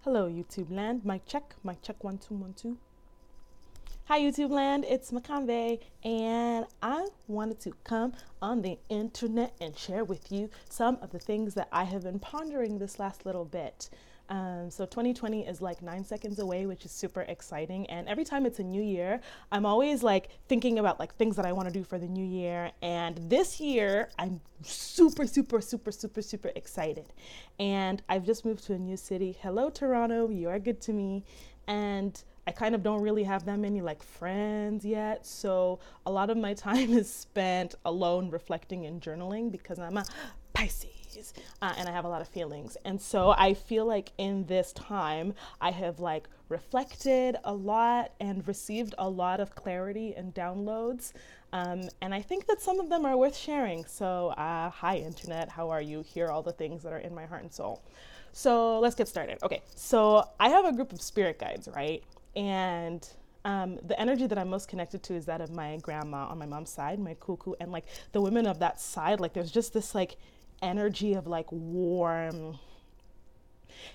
Hello, YouTube land. Mic check, 1 2 1 2. Hi, YouTube land. It's Makambe, and I wanted to come on the internet and share with you some of the things that I have been pondering this last little bit. So 2020 is like 9 seconds away, which is super exciting. And every time it's a new year, I'm always like thinking about like things that I want to do for the new year. And this year, I'm super excited. And I've just moved to a new city. Hello, Toronto. You are good to me. And I kind of don't really have that many like friends yet. So a lot of my time is spent alone reflecting and journaling because I'm a Pisces. And I have a lot of feelings. And so I feel like in this time, I have like reflected a lot and received a lot of clarity and downloads. And I think that some of them are worth sharing. So, hi, Internet. How are you? Hear all the things that are in my heart and soul. So, let's get started. Okay. So, I have a group of spirit guides, right? And the energy that I'm most connected to is that of my grandma on my mom's side, my cuckoo, and like the women of that side. Like, there's just this like energy of like warm,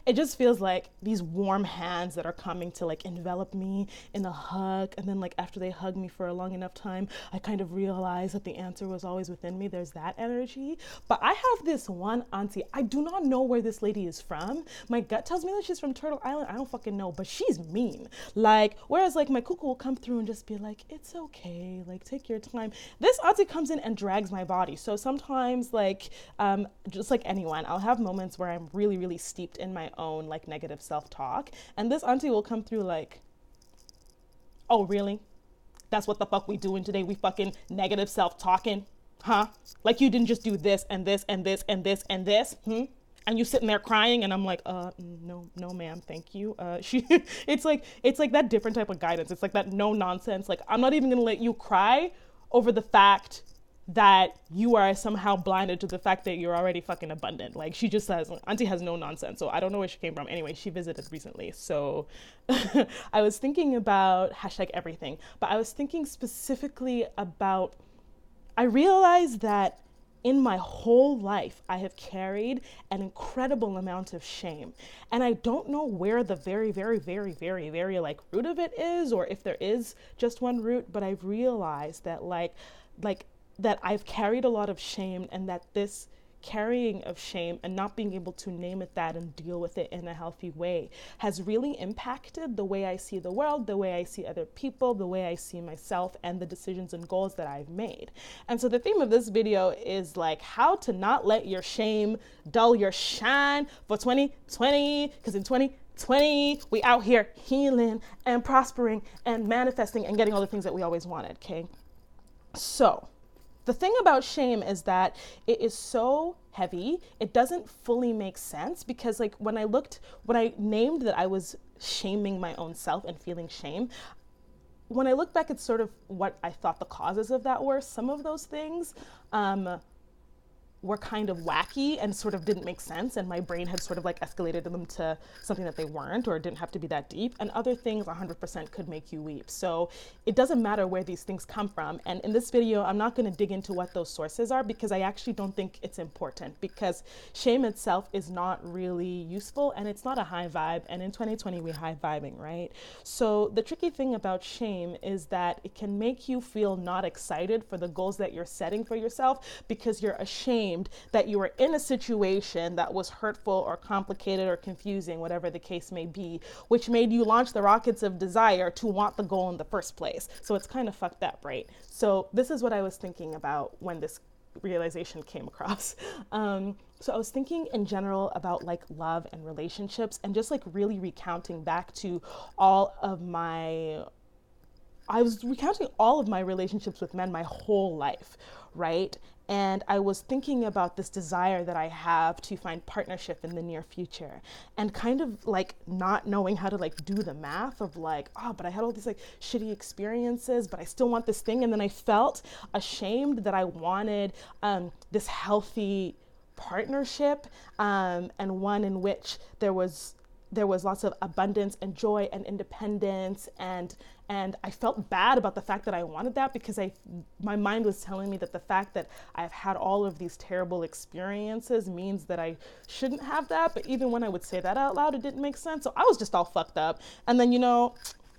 it just feels like these warm hands that are coming to like envelop me in a hug. And then like after they hug me for a long enough time, I kind of realize that the answer was always within me. There's that energy. But I have this one auntie. I do not know where this lady is from. My gut tells me that she's from Turtle Island. I don't fucking know, but she's mean. Like, whereas like my cuckoo will come through and just be like, it's okay. Like, take your time. This auntie comes in and drags my body. So sometimes like, just like anyone, I'll have moments where I'm really steeped in my own like negative self-talk, and this auntie will come through like, oh really, that's what the fuck we doing today? We fucking negative self-talking, huh? Like you didn't just do this and this and this and this and this, and you sitting there crying, and I'm like, no ma'am, thank you. She it's like that different type of guidance. It's like that no nonsense, like I'm not even gonna let you cry over the fact that you are somehow blinded to the fact that you're already fucking abundant. Like she just says, auntie has no nonsense. So I don't know where she came from. Anyway, she visited recently. So I was thinking about hashtag everything, but I was thinking specifically about, I realized that in my whole life, I have carried an incredible amount of shame. And I don't know where the very like root of it is, or if there is just one root, but I've realized that like that I've carried a lot of shame, and that this carrying of shame and not being able to name it that and deal with it in a healthy way has really impacted the way I see the world, the way I see other people, the way I see myself, and the decisions and goals that I've made. And so the theme of this video is like how to not let your shame dull your shine for 2020, because in 2020 we out here healing and prospering and manifesting and getting all the things that we always wanted. Okay, so the thing about shame is that it is so heavy, it doesn't fully make sense, because like when I named that I was shaming my own self and feeling shame, when I look back at sort of what I thought the causes of that were, some of those things were kind of wacky and sort of didn't make sense, and my brain had sort of like escalated them to something that they weren't, or didn't have to be that deep. And other things 100% could make you weep. So it doesn't matter where these things come from. And in this video, I'm not going to dig into what those sources are, because I actually don't think it's important, because shame itself is not really useful, and it's not a high vibe. And in 2020, we're high vibing, right? So the tricky thing about shame is that it can make you feel not excited for the goals that you're setting for yourself, because you're ashamed that you were in a situation that was hurtful or complicated or confusing, whatever the case may be, which made you launch the rockets of desire to want the goal in the first place. So it's kind of fucked up, right? So this is what I was thinking about when this realization came across. So I was thinking in general about like love and relationships, and just like really recounting back to I was recounting all of my relationships with men my whole life, right? And I was thinking about this desire that I have to find partnership in the near future, and kind of like not knowing how to like do the math of like, oh, but I had all these like shitty experiences, but I still want this thing. And then I felt ashamed that I wanted this healthy partnership, and one in which there was there was lots of abundance and joy and independence, and I felt bad about the fact that I wanted that, because my mind was telling me that the fact that I've had all of these terrible experiences means that I shouldn't have that. But even when I would say that out loud, it didn't make sense. So I was just all fucked up. And then,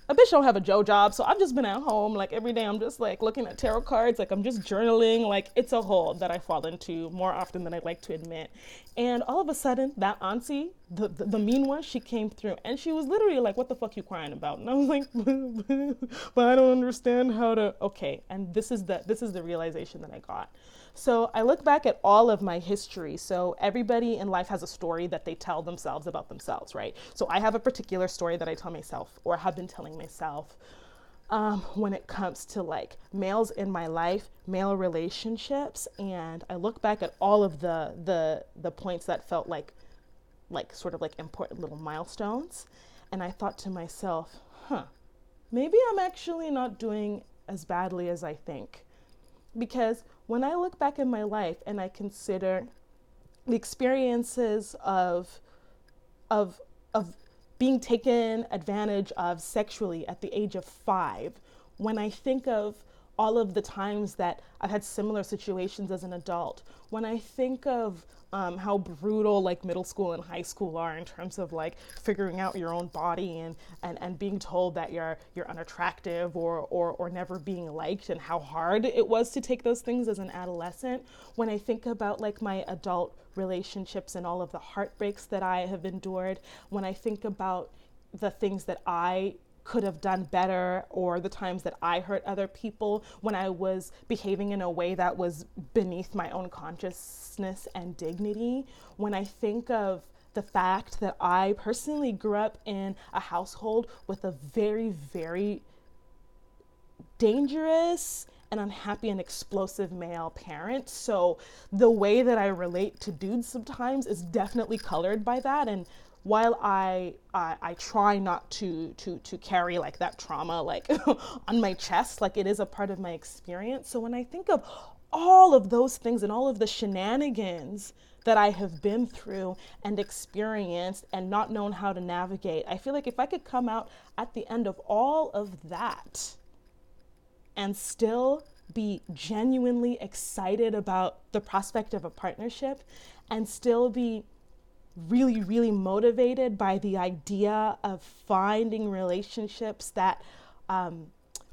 a bitch don't have a job, so I've just been at home. Like every day I'm just like looking at tarot cards, like I'm just journaling. Like it's a hole that I fall into more often than I'd like to admit. And all of a sudden, that auntie, the mean one, she came through, and she was literally like, "What the fuck you crying about?" And I was like, "But I don't understand how to." Okay, and this is the realization that I got. So I look back at all of my history. So everybody in life has a story that they tell themselves about themselves, right? So I have a particular story that I tell myself, or have been telling myself, when it comes to like males in my life, male relationships. And I look back at all of the points that felt like sort of like important little milestones. And I thought to myself, maybe I'm actually not doing as badly as I think. Because when I look back in my life and I consider the experiences of being taken advantage of sexually at the age of 5, when I think of all of the times that I've had similar situations as an adult, when I think of how brutal like middle school and high school are in terms of like figuring out your own body and being told that you're unattractive or never being liked, and how hard it was to take those things as an adolescent, when I think about like my adult relationships and all of the heartbreaks that I have endured, when I think about the things that I could have done better, or the times that I hurt other people when I was behaving in a way that was beneath my own consciousness and dignity, when I think of the fact that I personally grew up in a household with a very, very dangerous and unhappy and explosive male parent. So the way that I relate to dudes sometimes is definitely colored by that. And while I try not to carry like that trauma like on my chest, like it is a part of my experience. So when I think of all of those things and all of the shenanigans that I have been through and experienced and not known how to navigate, I feel like if I could come out at the end of all of that and still be genuinely excited about the prospect of a partnership, and still be really, really motivated by the idea of finding relationships that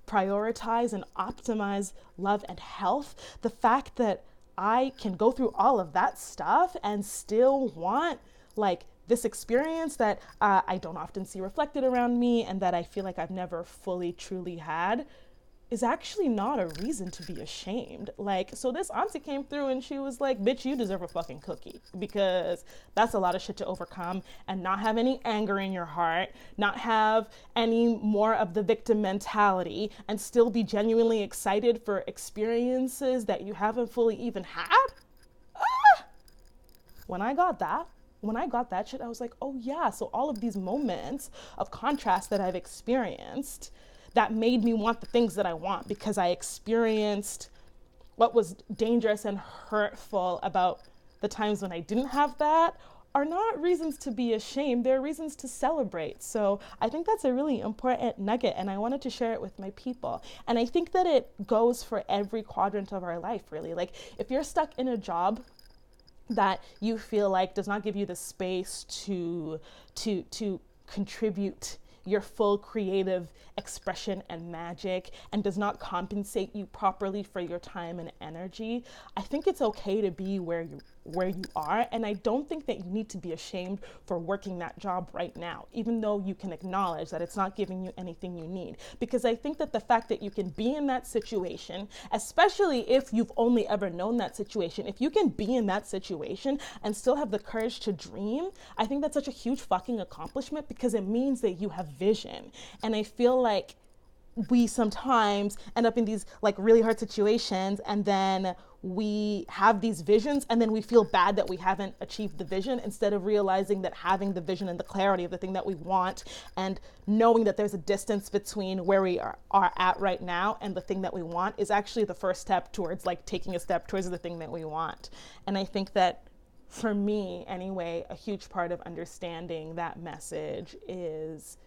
prioritize and optimize love and health, the fact that I can go through all of that stuff and still want like this experience that I don't often see reflected around me, and that I feel like I've never fully truly had, is actually not a reason to be ashamed. Like, so this auntie came through and she was like, "Bitch, you deserve a fucking cookie," because that's a lot of shit to overcome, and not have any anger in your heart, not have any more of the victim mentality, and still be genuinely excited for experiences that you haven't fully even had. When I got that shit, I was like, oh yeah, so all of these moments of contrast that I've experienced that made me want the things that I want, because I experienced what was dangerous and hurtful about the times when I didn't have that, are not reasons to be ashamed. They're reasons to celebrate. So I think that's a really important nugget, and I wanted to share it with my people. And I think that it goes for every quadrant of our life, really. Like, if you're stuck in a job that you feel like does not give you the space to contribute your full creative expression and magic, and does not compensate you properly for your time and energy, I think it's okay to be where you are. And I don't think that you need to be ashamed for working that job right now, even though you can acknowledge that it's not giving you anything you need. Because I think that the fact that you can be in that situation, especially if you've only ever known that situation, if you can be in that situation and still have the courage to dream, I think that's such a huge fucking accomplishment, because it means that you have vision. And I feel like we sometimes end up in these like really hard situations, and then we have these visions, and then we feel bad that we haven't achieved the vision, instead of realizing that having the vision and the clarity of the thing that we want, and knowing that there's a distance between where we are at right now and the thing that we want, is actually the first step towards like taking a step towards the thing that we want. And I think that for me anyway, a huge part of understanding that message is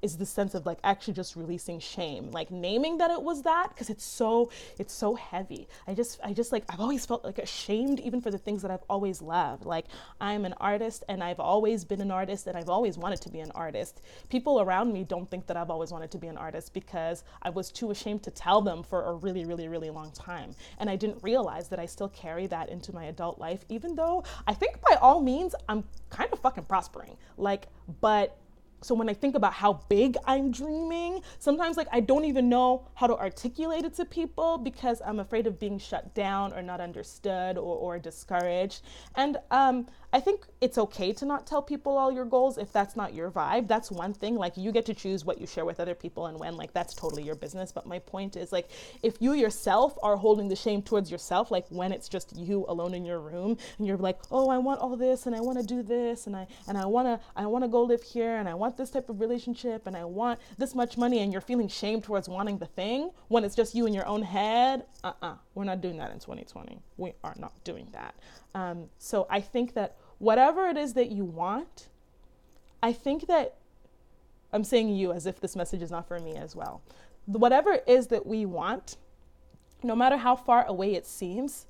is the sense of like actually just releasing shame, like naming that it was that, because it's so heavy. I just like, I've always felt like ashamed even for the things that I've always loved. Like, I'm an artist and I've always been an artist and I've always wanted to be an artist. People around me don't think that I've always wanted to be an artist because I was too ashamed to tell them for a really, really, really long time. And I didn't realize that I still carry that into my adult life, even though I think by all means I'm kind of fucking prospering. Like, but so when I think about how big I'm dreaming, sometimes like I don't even know how to articulate it to people because I'm afraid of being shut down or not understood or discouraged. And I think it's okay to not tell people all your goals if that's not your vibe. That's one thing. Like, you get to choose what you share with other people and when, like, that's totally your business. But my point is, like, if you yourself are holding the shame towards yourself, like when it's just you alone in your room and you're like, oh, I want all this and I want to do this and I want to go live here and I want this type of relationship and I want this much money, and you're feeling shame towards wanting the thing when it's just you in your own head, we're not doing that in 2020. We are not doing that. So I think that whatever it is that you want, I think that I'm saying you as if this message is not for me as well. Whatever it is that we want, no matter how far away it seems,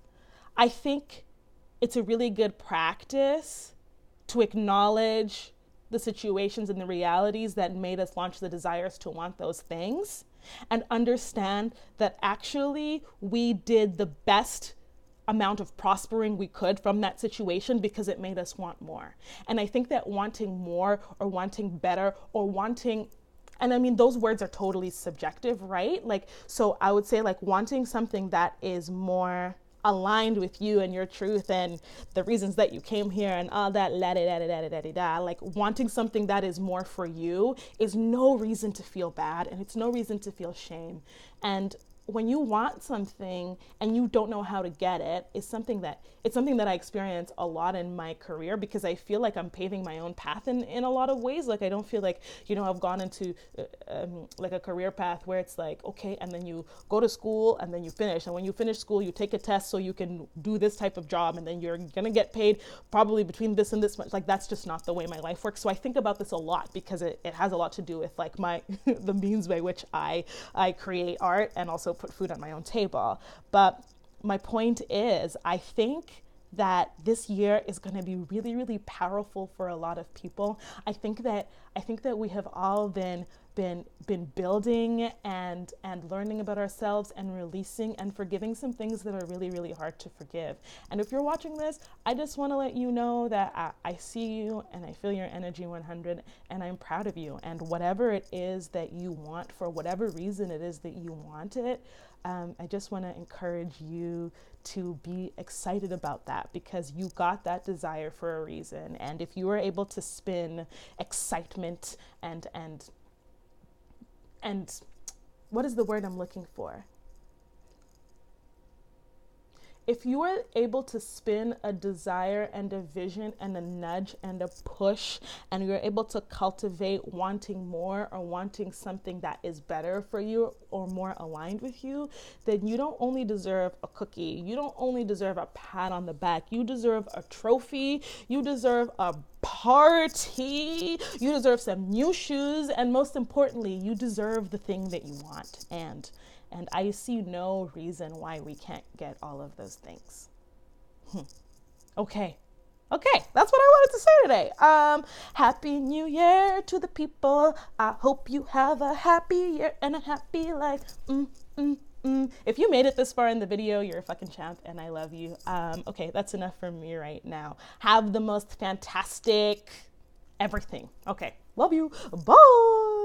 I think it's a really good practice to acknowledge the situations and the realities that made us launch the desires to want those things, and understand that actually we did the best amount of prospering we could from that situation because it made us want more. And I think that wanting more or wanting better or wanting, and I mean, those words are totally subjective, right? Like, so I would say like wanting something that is more aligned with you and your truth and the reasons that you came here and all that like wanting something that is more for you is no reason to feel bad, and it's no reason to feel shame. And when you want something and you don't know how to get it, it's something that I experience a lot in my career, because I feel like I'm paving my own path in a lot of ways. Like, I don't feel like, I've gone into like a career path where it's like, okay, and then you go to school and then you finish. And when you finish school, you take a test so you can do this type of job, and then you're going to get paid probably between this and this much. Like, that's just not the way my life works. So I think about this a lot because it has a lot to do with like my, the means by which I create art and also put food on my own table. But my point is, I think that this year is going to be really, really powerful for a lot of people. I think that we have all been building and learning about ourselves and releasing and forgiving some things that are really, really hard to forgive. And if you're watching this, I just want to let you know that I see you and I feel your energy 100, and I'm proud of you. And whatever it is that you want, for whatever reason it is that you want it, I just want to encourage you to be excited about that, because you got that desire for a reason. And if you are able to spin excitement and what is the word I'm looking for? If you are able to spin a desire and a vision and a nudge and a push, and you're able to cultivate wanting more or wanting something that is better for you or more aligned with you, then you don't only deserve a cookie, you don't only deserve a pat on the back, you deserve a trophy, you deserve a party, you deserve some new shoes, and most importantly, you deserve the thing that you want. And I see no reason why we can't get all of those things. Okay, that's what I wanted to say today. Happy New Year to the people. I hope you have a happy year and a happy life. If you made it this far in the video, you're a fucking champ, and I love you. Okay, that's enough for me right now. Have the most fantastic everything. Okay, love you. Bye.